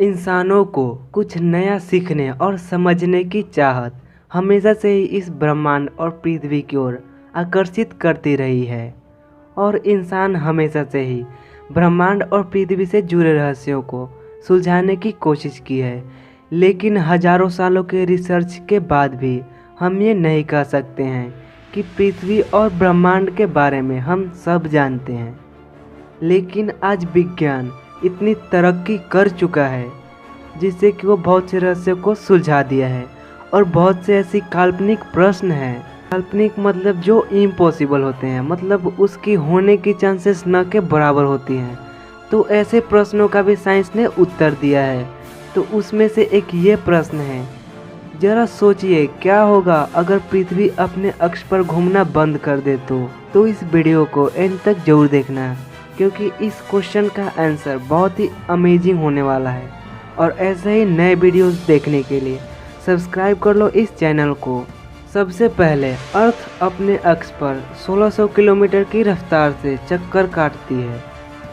इंसानों को कुछ नया सीखने और समझने की चाहत हमेशा से ही इस ब्रह्मांड और पृथ्वी की ओर आकर्षित करती रही है। और इंसान हमेशा से ही ब्रह्मांड और पृथ्वी से जुड़े रहस्यों को सुलझाने की कोशिश की है। लेकिन हजारों सालों के रिसर्च के बाद भी हम ये नहीं कह सकते हैं कि पृथ्वी और ब्रह्मांड के बारे में हम सब जानते हैं। लेकिन आज विज्ञान इतनी तरक्की कर चुका है जिससे कि वो बहुत से रहस्यों को सुलझा दिया है। और बहुत से ऐसी काल्पनिक प्रश्न हैं, काल्पनिक मतलब जो इम्पॉसिबल होते हैं, मतलब उसकी होने की चांसेस न के बराबर होती हैं। तो ऐसे प्रश्नों का भी साइंस ने उत्तर दिया है। तो उसमें से एक ये प्रश्न है, जरा सोचिए क्या होगा अगर पृथ्वी अपने अक्ष पर घूमना बंद कर दे तो इस वीडियो को एंड तक जरूर देखना, क्योंकि इस क्वेश्चन का आंसर बहुत ही अमेजिंग होने वाला है। और ऐसे ही नए वीडियोस देखने के लिए सब्सक्राइब कर लो इस चैनल को। सबसे पहले अर्थ अपने अक्ष पर 1600 किलोमीटर की रफ्तार से चक्कर काटती है,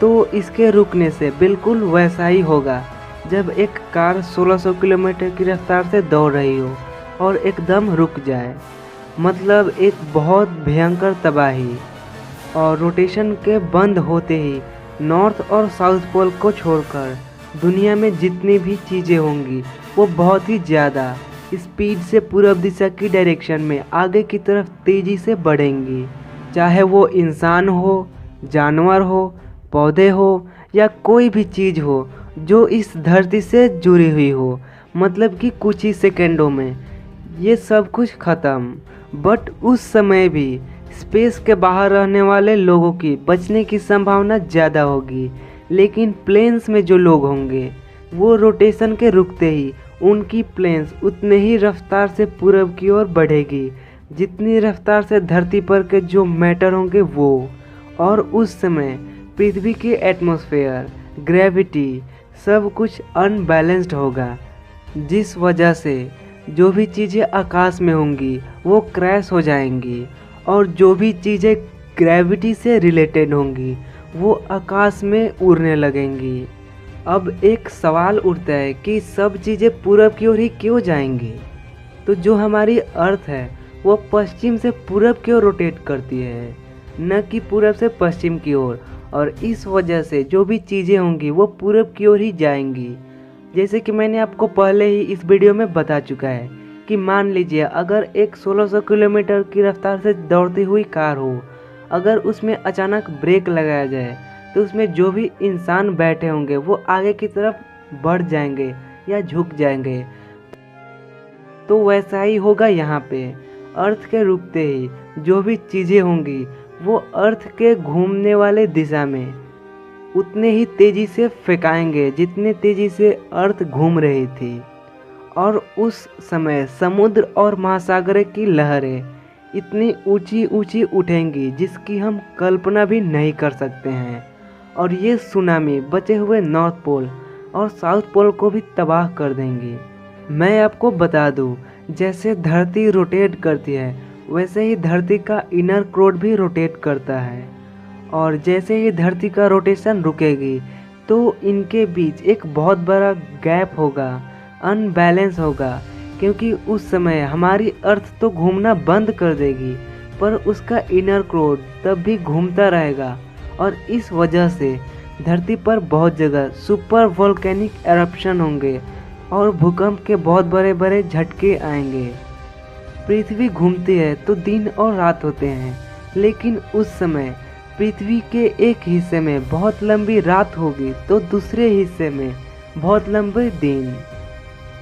तो इसके रुकने से बिल्कुल वैसा ही होगा जब एक कार 1600 किलोमीटर की रफ्तार से दौड़ रही हो और एकदम रुक जाए, मतलब एक बहुत भयंकर तबाही। और रोटेशन के बंद होते ही नॉर्थ और साउथ पोल को छोड़कर दुनिया में जितनी भी चीज़ें होंगी वो बहुत ही ज़्यादा स्पीड से पूर्व दिशा की डायरेक्शन में आगे की तरफ तेज़ी से बढ़ेंगी। चाहे वो इंसान हो, जानवर हो, पौधे हो या कोई भी चीज़ हो जो इस धरती से जुड़ी हुई हो, मतलब कि कुछ ही सेकेंडों में ये सब कुछ ख़त्म। बट उस समय भी स्पेस के बाहर रहने वाले लोगों की बचने की संभावना ज़्यादा होगी। लेकिन प्लेन्स में जो लोग होंगे वो रोटेशन के रुकते ही उनकी प्लेन्स उतने ही रफ्तार से पूरब की ओर बढ़ेगी जितनी रफ्तार से धरती पर के जो मैटर होंगे वो। और उस समय पृथ्वी की एटमॉस्फेयर, ग्रेविटी सब कुछ अनबैलेंस्ड होगा, जिस वजह से जो भी चीज़ें आकाश में होंगी वो क्रैश हो जाएंगी और जो भी चीज़ें ग्रेविटी से रिलेटेड होंगी वो आकाश में उड़ने लगेंगी। अब एक सवाल उठता है कि सब चीज़ें पूरब की ओर ही क्यों जाएंगी? तो जो हमारी अर्थ है वो पश्चिम से पूरब की ओर रोटेट करती है, न कि पूरब से पश्चिम की ओर। और इस वजह से जो भी चीज़ें होंगी वो पूरब की ओर ही जाएंगी। जैसे कि मैंने आपको पहले ही इस वीडियो में बता चुका है कि मान लीजिए अगर एक 1600 किलोमीटर की रफ्तार से दौड़ती हुई कार हो, अगर उसमें अचानक ब्रेक लगाया जाए तो उसमें जो भी इंसान बैठे होंगे वो आगे की तरफ बढ़ जाएंगे या झुक जाएंगे। तो वैसा ही होगा यहाँ पे। अर्थ के रुकते ही जो भी चीज़ें होंगी वो अर्थ के घूमने वाले दिशा में उतने ही तेज़ी से फेंकाएंगे जितने तेज़ी से अर्थ घूम रही थी। और उस समय समुद्र और महासागर की लहरें इतनी ऊंची ऊंची उठेंगी जिसकी हम कल्पना भी नहीं कर सकते हैं। और ये सुनामी बचे हुए नॉर्थ पोल और साउथ पोल को भी तबाह कर देंगी। मैं आपको बता दूं, जैसे धरती रोटेट करती है वैसे ही धरती का इनर कोर भी रोटेट करता है। और जैसे ही धरती का रोटेशन रुकेगी तो इनके बीच एक बहुत बड़ा गैप होगा, अनबैलेंस होगा, क्योंकि उस समय हमारी अर्थ तो घूमना बंद कर देगी पर उसका इनर कोर तब भी घूमता रहेगा। और इस वजह से धरती पर बहुत जगह सुपर वोल्केनिक एरप्शन होंगे और भूकंप के बहुत बड़े बड़े झटके आएंगे। पृथ्वी घूमती है तो दिन और रात होते हैं, लेकिन उस समय पृथ्वी के एक हिस्से में बहुत लंबी रात होगी तो दूसरे हिस्से में बहुत लंबे दिन।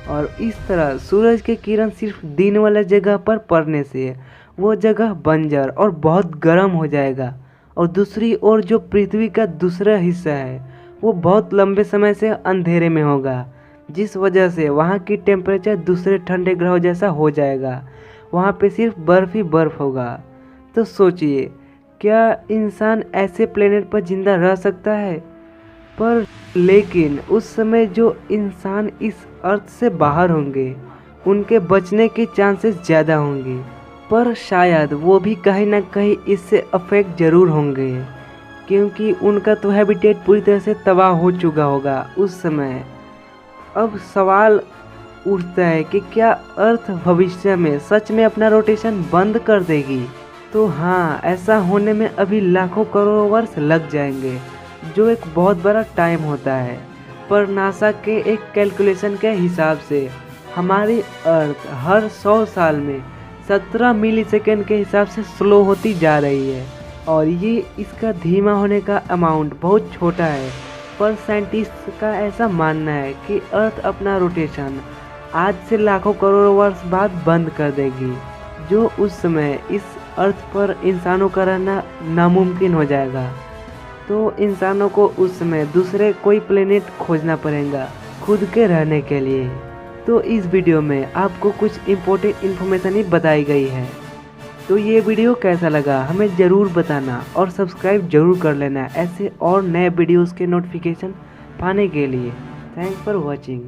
और इस तरह सूरज के किरण सिर्फ दिन वाला जगह पर पड़ने से वो जगह बंजर और बहुत गर्म हो जाएगा। और दूसरी ओर जो पृथ्वी का दूसरा हिस्सा है वो बहुत लंबे समय से अंधेरे में होगा, जिस वजह से वहाँ की टेम्परेचर दूसरे ठंडे ग्रहों जैसा हो जाएगा। वहाँ पे सिर्फ बर्फ़ ही बर्फ़ होगा। तो सोचिए, क्या इंसान ऐसे प्लेनेट पर ज़िंदा रह सकता है? पर लेकिन उस समय जो इंसान इस अर्थ से बाहर होंगे उनके बचने की चांसेस ज़्यादा होंगे, पर शायद वो भी कहीं ना कहीं इससे अफेक्ट ज़रूर होंगे, क्योंकि उनका तो हैबिटेट पूरी तरह से तबाह हो चुका होगा उस समय। अब सवाल उठता है कि क्या अर्थ भविष्य में सच में अपना रोटेशन बंद कर देगी? तो हाँ, ऐसा होने में अभी लाखों करोड़ वर्ष लग जाएंगे, जो एक बहुत बड़ा टाइम होता है। पर नासा के एक कैलकुलेशन के हिसाब से हमारी अर्थ हर 100 साल में 17 मिलीसेकंड के हिसाब से स्लो होती जा रही है, और ये इसका धीमा होने का अमाउंट बहुत छोटा है। पर साइंटिस्ट का ऐसा मानना है कि अर्थ अपना रोटेशन आज से लाखों करोड़ वर्ष बाद बंद कर देगी, जो उस समय इस अर्थ पर इंसानों का रहना नामुमकिन हो जाएगा। तो इंसानों को उस समय दूसरे कोई प्लेनेट खोजना पड़ेगा खुद के रहने के लिए। तो इस वीडियो में आपको कुछ इम्पोर्टेंट इन्फॉर्मेशन ही बताई गई है। तो ये वीडियो कैसा लगा हमें ज़रूर बताना, और सब्सक्राइब जरूर कर लेना ऐसे और नए वीडियोस के नोटिफिकेशन पाने के लिए। Thanks for watching.